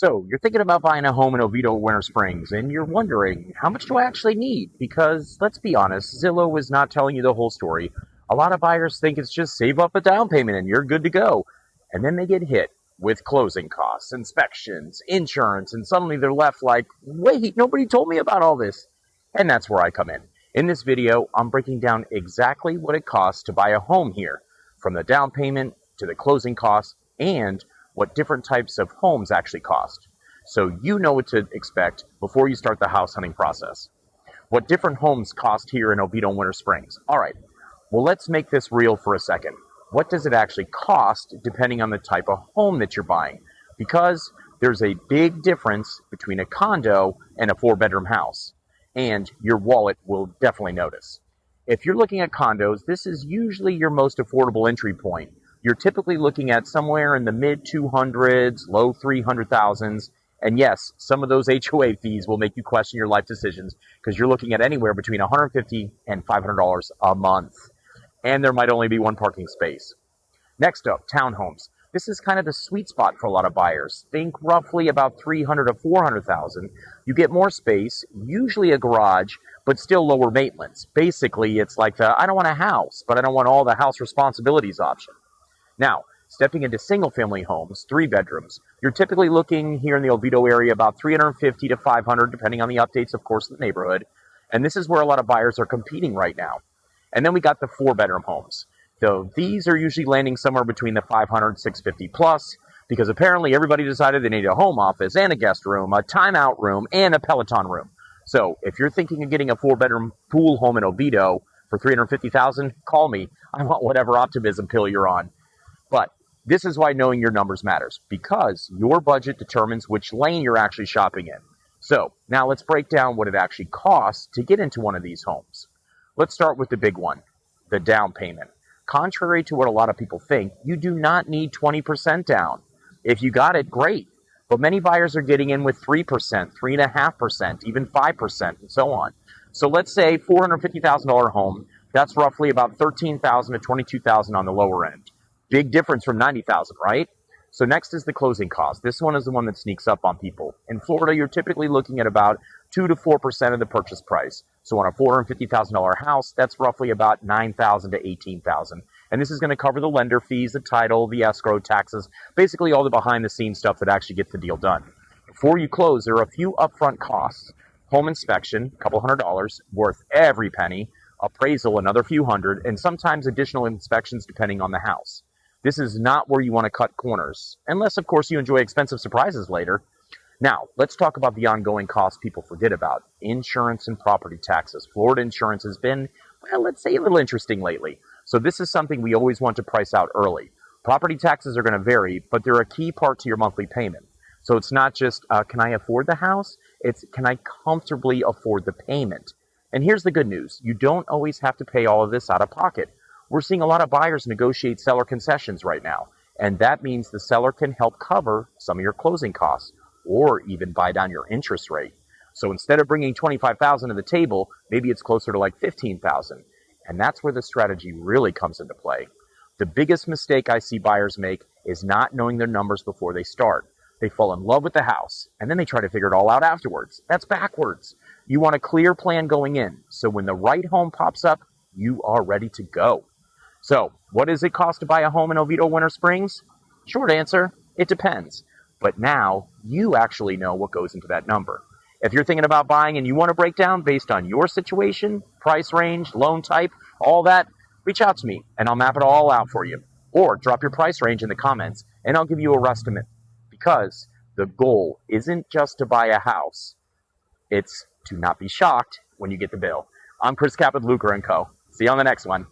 So you're thinking about buying a home in Oviedo Winter Springs, and you're wondering, how much do I actually need? Because let's be honest, Zillow is not telling you the whole story. A lot of buyers think it's just save up a down payment and you're good to go. And then they get hit with closing costs, inspections, insurance, and suddenly they're left like, wait, nobody told me about all this. And that's where I come in. In this video, I'm breaking down exactly what it costs to buy a home here, from the down payment to the closing costs, and what different types of homes actually cost, so you know what to expect before you start the house hunting process. What different homes cost here in Oviedo and Winter Springs. All right, well, let's make this real for a second. What does it actually cost depending on the type of home that you're buying? Because there's a big difference between a condo and a 4-bedroom house, and your wallet will definitely notice. If you're looking at condos, this is usually your most affordable entry point. You're typically looking at somewhere in the mid 200s, low 300,000s. And yes, some of those HOA fees will make you question your life decisions because you're looking at anywhere between $150 and $500 a month. And there might only be one parking space. Next up, townhomes. This is kind of the sweet spot for a lot of buyers. Think roughly about 300 to 400,000. You get more space, usually a garage, but still lower maintenance. Basically, it's like I don't want a house, but I don't want all the house responsibilities option. Now, stepping into single-family homes, 3 bedrooms, you're typically looking here in the Oviedo area about 350 to 500, depending on the updates, of course, in the neighborhood. And this is where a lot of buyers are competing right now. And then we got the 4-bedroom homes. So these are usually landing somewhere between the 500, 650 plus, because apparently everybody decided they need a home office and a guest room, a timeout room, and a Peloton room. So if you're thinking of getting a 4-bedroom pool home in Oviedo for $350,000, call me. I want whatever optimism pill you're on. But this is why knowing your numbers matters, because your budget determines which lane you're actually shopping in. So now let's break down what it actually costs to get into one of these homes. Let's start with the big one, the down payment. Contrary to what a lot of people think, you do not need 20% down. If you got it, great. But many buyers are getting in with 3%, 3.5%, even 5%, and so on. So let's say $450,000 home, that's roughly about $13,000 to $22,000 on the lower end. Big difference from $90,000, right? So next is the closing cost. This one is the one that sneaks up on people. In Florida, you're typically looking at about 2 to 4% of the purchase price. So on a $450,000 house, that's roughly about $9,000 to $18,000. And this is going to cover the lender fees, the title, the escrow, taxes, basically all the behind-the-scenes stuff that actually gets the deal done. Before you close, there are a few upfront costs. Home inspection, a couple $100, worth every penny. Appraisal, another few hundred, and sometimes additional inspections depending on the house. This is not where you want to cut corners, unless, of course, you enjoy expensive surprises later. Now, let's talk about the ongoing costs people forget about. Insurance and property taxes. Florida insurance has been, well, let's say a little interesting lately. So this is something we always want to price out early. Property taxes are going to vary, but they're a key part to your monthly payment. So it's not just, can I afford the house? It's, can I comfortably afford the payment? And here's the good news. You don't always have to pay all of this out of pocket. We're seeing a lot of buyers negotiate seller concessions right now, and that means the seller can help cover some of your closing costs or even buy down your interest rate. So instead of bringing $25,000 to the table, maybe it's closer to like $15,000, and that's where the strategy really comes into play. The biggest mistake I see buyers make is not knowing their numbers before they start. They fall in love with the house, and then they try to figure it all out afterwards. That's backwards. You want a clear plan going in, so when the right home pops up, you are ready to go. So, what does it cost to buy a home in Oviedo Winter Springs? Short answer, it depends. But now, you actually know what goes into that number. If you're thinking about buying and you want to break down based on your situation, price range, loan type, all that, reach out to me and I'll map it all out for you. Or drop your price range in the comments and I'll give you a estimate. Because the goal isn't just to buy a house, it's to not be shocked when you get the bill. I'm Chris Cap with Luker & Co. See you on the next one.